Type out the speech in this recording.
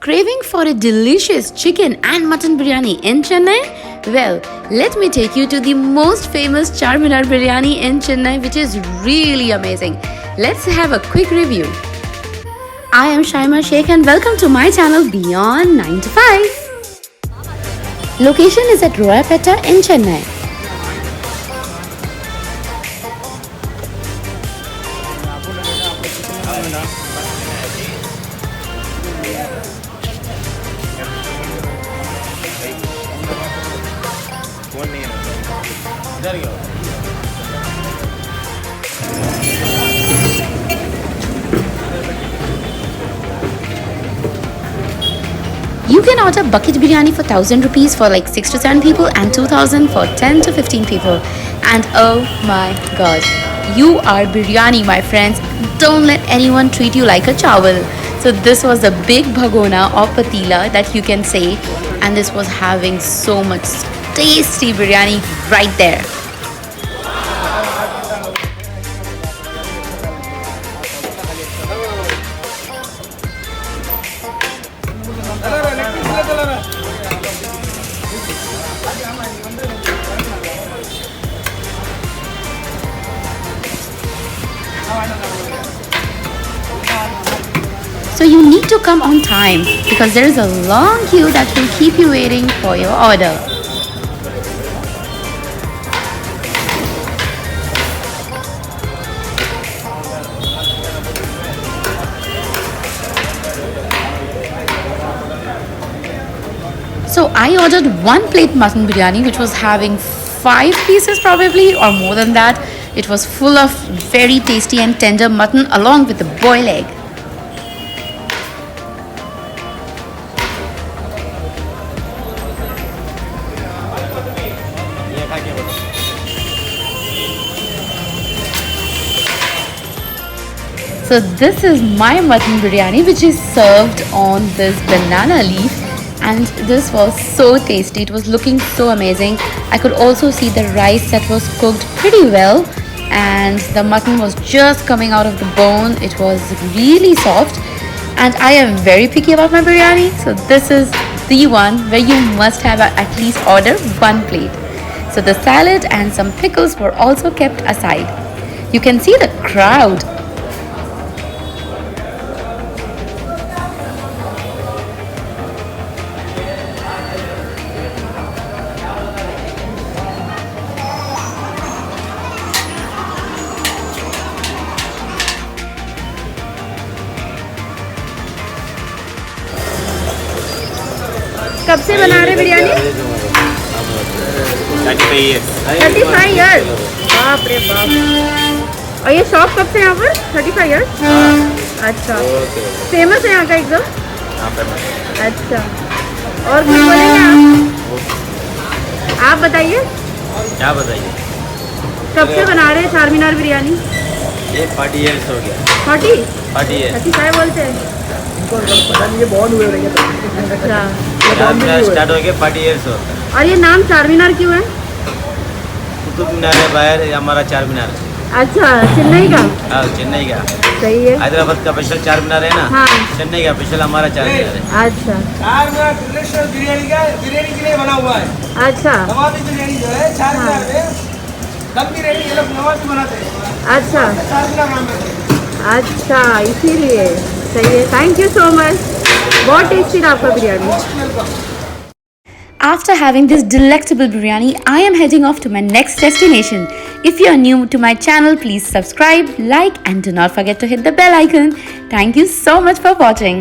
Craving for a delicious chicken and mutton biryani in Chennai? Well, let me take you to the most famous Charminar Biryani in Chennai, which is really amazing. Let's have a quick review. I am Shaimaa Shaikh and welcome to my channel Beyond 9 to 5. Location is at Royapettah in Chennai. You can order bucket biryani for 1000 rupees for like 6 to 7 people and 2000 for 10 to 15 people. And oh my god, you are biryani, my friends. Don't let anyone treat you like a chawal. So this was a big bhagona or patila that you can say, and this was having so much tasty biryani right there. So you need to come on time because there is a long queue that will keep you waiting for your order. So I ordered one plate mutton biryani which was having 5 pieces probably or more than that. It was full of very tasty and tender mutton along with the boiled egg. So this is my mutton biryani which is served on this banana leaf, and this was so tasty. It was looking so amazing. I could also see the rice that was cooked pretty well, and the mutton was just coming out of the bone. It was really soft, and I am very picky about my biryani. So this is the one where you must have at least order one plate. So the salad and some pickles were also kept aside. You can see the crowd. कब से बना रहे biryani? 35 years. बाप रे बाप. और ये shop कब से यहाँ पर? 35 years. अच्छा. फेमस है यहाँ का एकदम? अच्छा. और कुछ बोलेंगे आप? आप बताइए. क्या बताइए? कब से बना रहे हैं चारमीनार बिरयानी? ये 40 years हो गया. 40? 40 years. 35 बोलते हैं. पता नहीं ये बॉन्ड हुए रहेंगे. अच्छा. चारमीनार स्टार्ट हो गया 40 years हो. और ये नाम चारमीनार क्यों है? कुतुब मीनार है बाहर, हमारा चारमीनार. अच्छा, चेन्नई का? हाँ, चेन्नई का. सही है. हैदराबाद का स्पेशल चारमीनार है ना. हाँ. चेन्नई का स्पेशल हमारा चारमीनार है. अच्छा. चारमीनार ट्रेडिशनल बिरयानी के लिए बना हुआ है. अच्छा. नवाबी बिरयानी जो है चारमीनार में दम बिरयानी ये लोग नवाबी बनाते हैं. अच्छा. चारमीनार नाम है. अच्छा, इसीलिए. सही है. Thank you so much. बहुत टेस्टी था आपका biryani. After having this delectable biryani, I am heading off to my next destination. If you are new to my channel, please subscribe, like, and do not forget to hit the bell icon. Thank you so much for watching.